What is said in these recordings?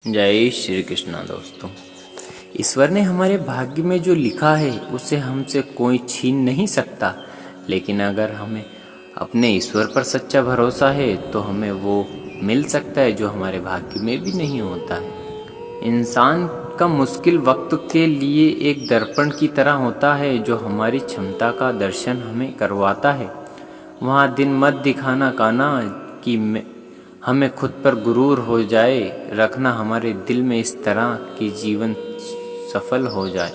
जय श्री कृष्णा। दोस्तों, ईश्वर ने हमारे भाग्य में जो लिखा है उसे हमसे कोई छीन नहीं सकता। लेकिन अगर हमें अपने ईश्वर पर सच्चा भरोसा है तो हमें वो मिल सकता है जो हमारे भाग्य में भी नहीं होता है। इंसान का मुश्किल वक्त के लिए एक दर्पण की तरह होता है जो हमारी क्षमता का दर्शन हमें करवाता है। वहाँ दिन मत दिखाना काना कि हमें खुद पर गुरूर हो जाए, रखना हमारे दिल में इस तरह कि जीवन सफल हो जाए।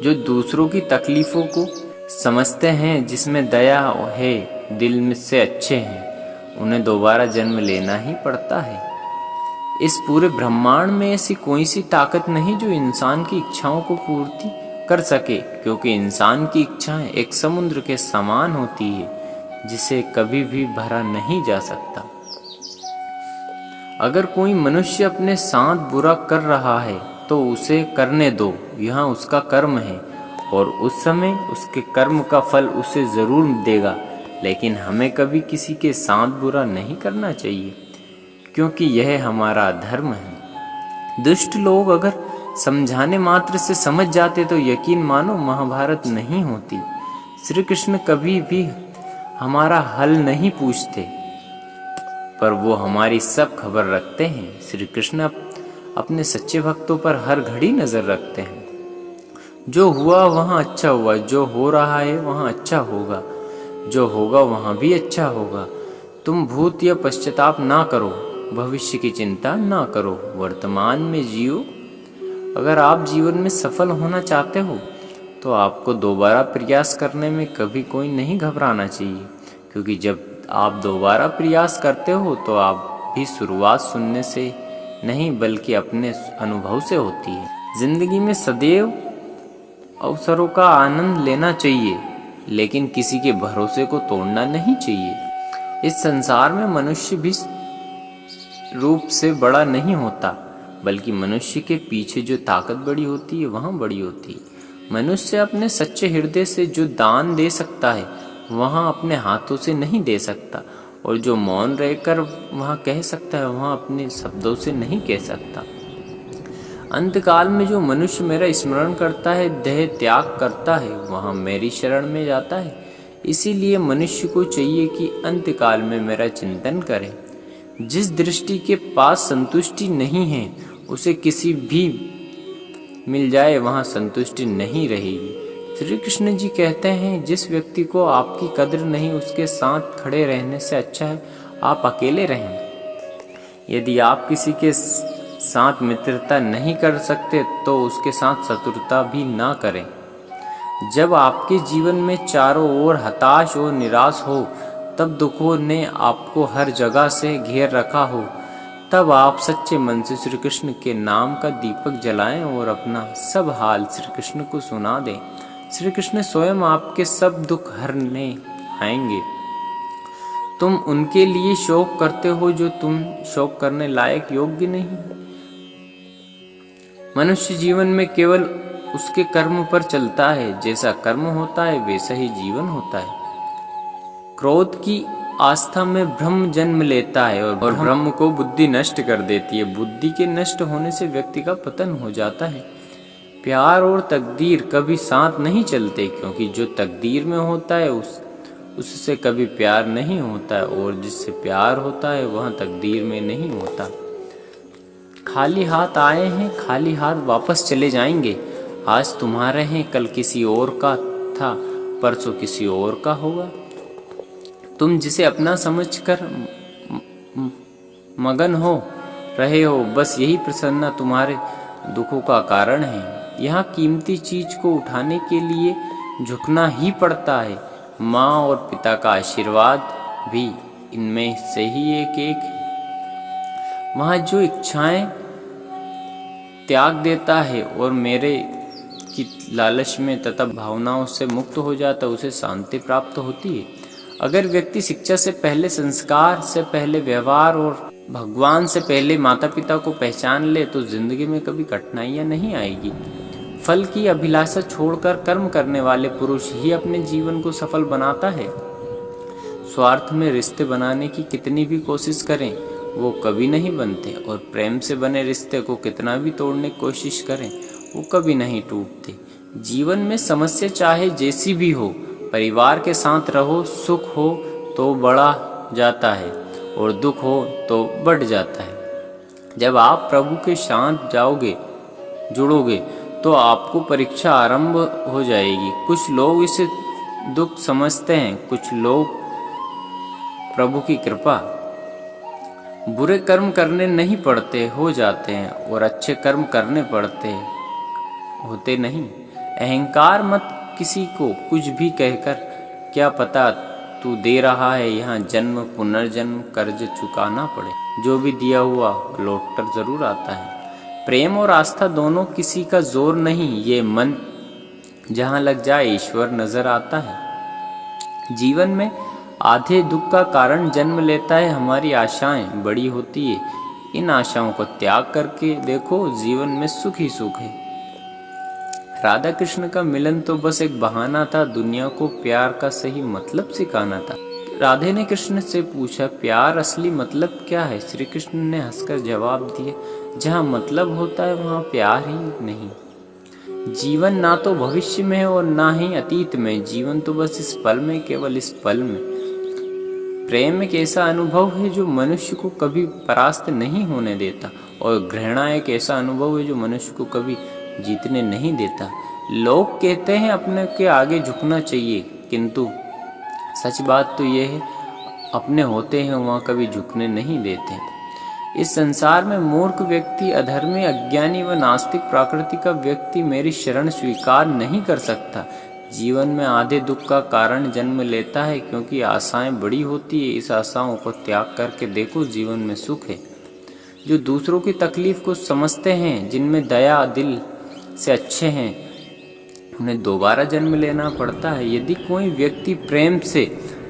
जो दूसरों की तकलीफ़ों को समझते हैं, जिसमें दया है, दिल में से अच्छे हैं, उन्हें दोबारा जन्म लेना ही पड़ता है। इस पूरे ब्रह्मांड में ऐसी कोई सी ताकत नहीं जो इंसान की इच्छाओं को पूर्ति कर सके, क्योंकि इंसान की इच्छाएं एक समुद्र के समान होती है जिसे कभी भी भरा नहीं जा सकता। अगर कोई मनुष्य अपने साथ बुरा कर रहा है तो उसे करने दो, यह उसका कर्म है और उस समय उसके कर्म का फल उसे ज़रूर देगा। लेकिन हमें कभी किसी के साथ बुरा नहीं करना चाहिए, क्योंकि यह हमारा धर्म है। दुष्ट लोग अगर समझाने मात्र से समझ जाते तो यकीन मानो महाभारत नहीं होती। श्री कृष्ण कभी भी हमारा हल नहीं पूछते, पर वो हमारी सब खबर रखते हैं। श्री कृष्ण अपने सच्चे भक्तों पर हर घड़ी नजर रखते हैं। जो हुआ वहाँ अच्छा हुआ, जो हो रहा है वहाँ अच्छा होगा, जो होगा वहाँ भी अच्छा होगा। तुम भूत या पश्चाताप ना करो, भविष्य की चिंता ना करो, वर्तमान में जियो। अगर आप जीवन में सफल होना चाहते हो तो आपको दोबारा प्रयास करने में कभी कोई नहीं घबराना चाहिए, क्योंकि जब आप दोबारा प्रयास करते हो तो आप भी शुरुआत सुनने से नहीं बल्कि अपने अनुभव से होती है। जिंदगी में सदैव अवसरों का आनंद लेना चाहिए, लेकिन किसी के भरोसे को तोड़ना नहीं चाहिए। इस संसार में मनुष्य भी रूप से बड़ा नहीं होता, बल्कि मनुष्य के पीछे जो ताकत बड़ी होती है वहाँ बड़ी होती है। मनुष्य अपने सच्चे हृदय से जो दान दे सकता है वहाँ अपने हाथों से नहीं दे सकता, और जो मौन रहकर वहाँ कह सकता है वहाँ अपने शब्दों से नहीं कह सकता। अंतकाल में जो मनुष्य मेरा स्मरण करता है, देह त्याग करता है, वहाँ मेरी शरण में जाता है। इसीलिए मनुष्य को चाहिए कि अंतकाल में मेरा चिंतन करे। जिस दृष्टि के पास संतुष्टि नहीं है उसे किसी भी मिल जाए वहाँ संतुष्टि नहीं रहेगी। श्री कृष्ण जी कहते हैं, जिस व्यक्ति को आपकी कद्र नहीं उसके साथ खड़े रहने से अच्छा है आप अकेले रहें। यदि आप किसी के साथ मित्रता नहीं कर सकते तो उसके साथ शत्रुता भी ना करें। जब आपके जीवन में चारों ओर हताश और निराश हो, तब दुखों ने आपको हर जगह से घेर रखा हो, तब आप सच्चे मन से श्री कृष्ण के नाम का दीपक जलाएं और अपना सब हाल श्री कृष्ण को सुना दें। श्री कृष्ण स्वयं आपके सब दुख हरने आएंगे। तुम उनके लिए शोक करते हो जो तुम शोक करने लायक योग्य नहीं। मनुष्य जीवन में केवल उसके कर्म पर चलता है, जैसा कर्म होता है वैसा ही जीवन होता है। क्रोध की आस्था में भ्रम जन्म लेता है और भ्रम को बुद्धि नष्ट कर देती है। बुद्धि के नष्ट होने से व्यक्ति का पतन हो जाता है। प्यार और तकदीर कभी साथ नहीं चलते, क्योंकि जो तकदीर में होता है उससे कभी प्यार नहीं होता है, और जिससे प्यार होता है वह तकदीर में नहीं होता। खाली हाथ आए हैं, खाली हाथ वापस चले जाएंगे। आज तुम्हारे हैं, कल किसी और का था, परसों किसी और का होगा। तुम जिसे अपना समझकर मगन हो रहे हो, बस यही प्रसन्नता तुम्हारे दुखों का कारण है। यहाँ कीमती चीज को उठाने के लिए झुकना ही पड़ता है। माँ और पिता का आशीर्वाद भी इनमें से ही एक है। वहाँ जो इच्छाएं त्याग देता है और मेरे की लालच में तथा भावनाओं से मुक्त हो जाता है, उसे शांति प्राप्त होती है। अगर व्यक्ति शिक्षा से पहले, संस्कार से पहले व्यवहार और भगवान से पहले माता पिता को पहचान ले तो जिंदगी में कभी कठिनाइयां नहीं आएगी। फल की अभिलाषा छोड़कर कर्म करने वाले पुरुष ही अपने जीवन को सफल बनाता है। स्वार्थ में रिश्ते बनाने की कितनी भी कोशिश करें वो कभी नहीं बनते, और प्रेम से बने रिश्ते को कितना भी तोड़ने की कोशिश करें वो कभी नहीं टूटते। जीवन में समस्या चाहे जैसी भी हो, परिवार के साथ रहो, सुख हो तो बढ़ा जाता है और दुख हो तो बढ़ जाता है। जब आप प्रभु के साथ जुड़ोगे तो आपको परीक्षा आरंभ हो जाएगी। कुछ लोग इसे दुख समझते हैं, कुछ लोग प्रभु की कृपा। बुरे कर्म करने नहीं पड़ते, हो जाते हैं, और अच्छे कर्म करने पड़ते हैं, होते नहीं। अहंकार मत किसी को कुछ भी कहकर, क्या पता तू दे रहा है यहाँ जन्म पुनर्जन्म कर्ज चुकाना पड़े। जो भी दिया हुआ लौट कर जरूर आता है। प्रेम और आस्था दोनों किसी का जोर नहीं, ये मन जहाँ लग जाए ईश्वर नजर आता है। जीवन में आधे दुख का कारण जन्म लेता है हमारी आशाएं बड़ी होती है। इन आशाओं को त्याग करके देखो, जीवन में सुख ही सुख है। राधा कृष्ण का मिलन तो बस एक बहाना था, दुनिया को प्यार का सही मतलब सिखाना था। राधे ने कृष्ण से पूछा, प्यार असली मतलब क्या है? श्री कृष्ण ने हंसकर जवाब दिया, जहाँ मतलब होता है वहाँ प्यार ही नहीं। जीवन ना तो भविष्य में है और ना ही अतीत में, जीवन तो बस इस पल में, केवल इस पल में। प्रेम एक ऐसा अनुभव है जो मनुष्य को कभी परास्त नहीं होने देता, और घृणा एक ऐसा अनुभव है जो मनुष्य को कभी जीतने नहीं देता। लोग कहते हैं अपने के आगे झुकना चाहिए, किंतु सच बात तो यह है अपने होते हैं वहाँ कभी झुकने नहीं देते। इस संसार में मूर्ख व्यक्ति, अधर्मी, अज्ञानी व नास्तिक प्रकृति का व्यक्ति मेरी शरण स्वीकार नहीं कर सकता। जीवन में आधे दुख का कारण जन्म लेता है क्योंकि आशाएं बड़ी होती है। इस आशाओं को त्याग करके देखो, जीवन में सुख है। जो दूसरों की तकलीफ को समझते हैं, जिनमें दया दिल से अच्छे हैं, उन्हें दोबारा जन्म लेना पड़ता है। यदि कोई व्यक्ति प्रेम से,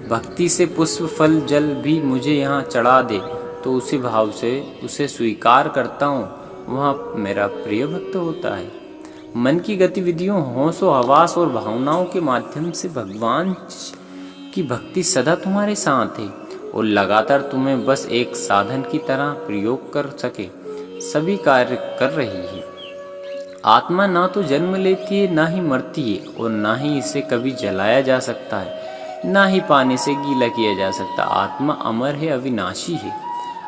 भक्ति से पुष्प फल जल भी मुझे यहाँ चढ़ा दे तो उसी भाव से उसे स्वीकार करता हूँ, वहाँ मेरा प्रिय भक्त होता है। मन की गतिविधियों, होशो हवास और भावनाओं के माध्यम से भगवान की भक्ति सदा तुम्हारे साथ है और लगातार तुम्हें बस एक साधन की तरह प्रयोग कर सके सभी कार्य कर रही है। आत्मा ना तो जन्म लेती है, ना ही मरती है, और ना ही इसे कभी जलाया जा सकता है, ना ही पानी से गीला किया जा सकता। आत्मा अमर है, अविनाशी है।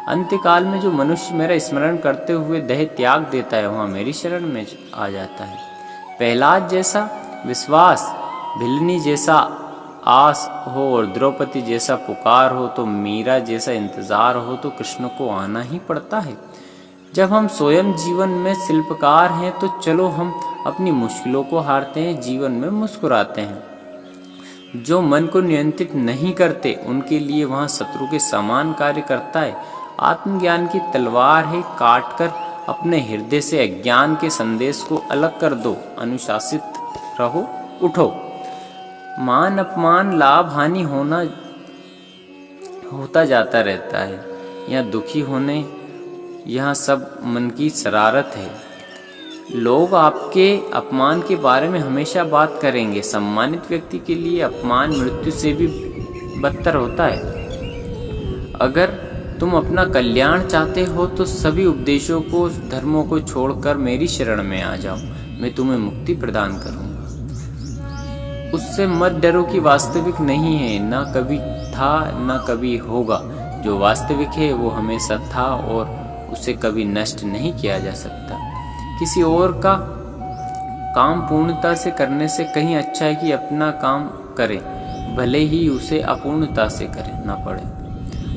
अंत्यकाल में जो मनुष्य मेरा स्मरण करते हुए देह त्याग देता है, वहाँ मेरी शरण में आ जाता है। प्रहलाद जैसा विश्वास, भिलनी जैसा आस हो और द्रौपदी जैसा पुकार हो, तो मीरा जैसा इंतजार हो, तो कृष्ण को आना ही पड़ता है। जब हम स्वयं जीवन में शिल्पकार हैं तो चलो हम अपनी मुश्किलों को हारते हैं, जीवन में मुस्कुराते हैं। जो मन को नियंत्रित नहीं करते उनके लिए वहाँ शत्रु के समान कार्य करता है। आत्मज्ञान की तलवार है, काट कर अपने हृदय से अज्ञान के संदेश को अलग कर दो। अनुशासित रहो, उठो। मान अपमान लाभ हानि होता जाता रहता है। यहाँ दुखी होने, यहाँ सब मन की शरारत है। लोग आपके अपमान के बारे में हमेशा बात करेंगे। सम्मानित व्यक्ति के लिए अपमान मृत्यु से भी बदतर होता है। अगर तुम अपना कल्याण चाहते हो तो सभी उपदेशों को, धर्मों को छोड़कर मेरी शरण में आ जाओ, मैं तुम्हें मुक्ति प्रदान करूंगा। उससे मत डरो कि वास्तविक नहीं है, ना कभी था ना कभी होगा। जो वास्तविक है वो हमेशा था और उसे कभी नष्ट नहीं किया जा सकता। किसी और का काम पूर्णता से करने से कहीं अच्छा है कि अपना काम करे, भले ही उसे अपूर्णता से करना पड़े।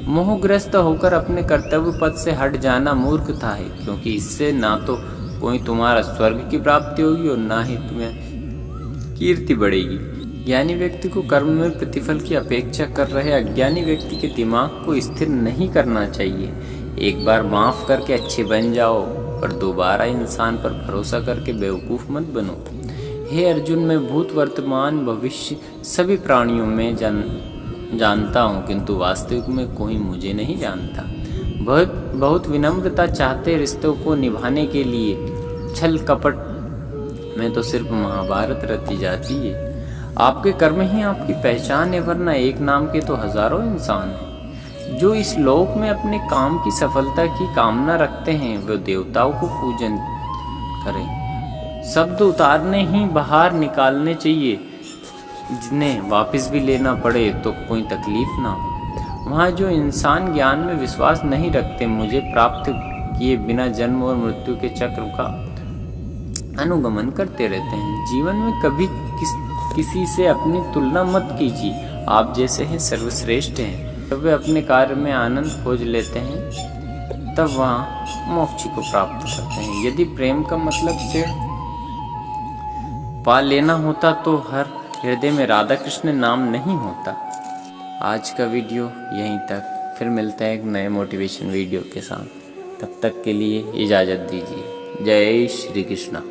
मोहग्रस्त होकर अपने कर्तव्य पथ से हट जाना मूर्खता है, क्योंकि इससे ना तो कोई तुम्हारा स्वर्ग की प्राप्ति होगी और ना ही तुम्हें कीर्ति बढ़ेगी। ज्ञानी व्यक्ति को कर्म में प्रतिफल की अपेक्षा कर रहे अज्ञानी व्यक्ति के दिमाग को स्थिर नहीं करना चाहिए। एक बार माफ करके अच्छे बन जाओ, पर दोबारा इंसान पर भरोसा करके बेवकूफ मत बनो। हे अर्जुन, मैं भूत वर्तमान भविष्य सभी प्राणियों में जानता हूँ, किंतु वास्तविक में कोई मुझे नहीं जानता। बहुत विनम्रता चाहते रिश्तों को निभाने के लिए छल कपट में तो सिर्फ महाभारत रची जाती है। आपके कर्म ही आपकी पहचान है, वरना एक नाम के तो हजारों इंसान हैं। जो इस लोक में अपने काम की सफलता की कामना रखते हैं वे देवताओं को पूजन करें। शब्द उतारने ही बाहर निकालने चाहिए, जिन्हें वापस भी लेना पड़े तो कोई तकलीफ ना हो। वहाँ जो इंसान ज्ञान में विश्वास नहीं रखते, मुझे प्राप्त किए बिना जन्म और मृत्यु के चक्र का अनुगमन करते रहते हैं। जीवन में कभी किसी से अपनी तुलना मत कीजिए, आप जैसे हैं सर्वश्रेष्ठ हैं। जब वे अपने कार्य में आनंद खोज लेते हैं तब वहाँ मोक्ष को प्राप्त करते हैं। यदि प्रेम का मतलब सिर्फ पा लेना होता तो हर हृदय में राधा कृष्ण नाम नहीं होता। आज का वीडियो यहीं तक, फिर मिलते हैं एक नए मोटिवेशन वीडियो के साथ। तब तक के लिए इजाज़त दीजिए। जय श्री कृष्णा।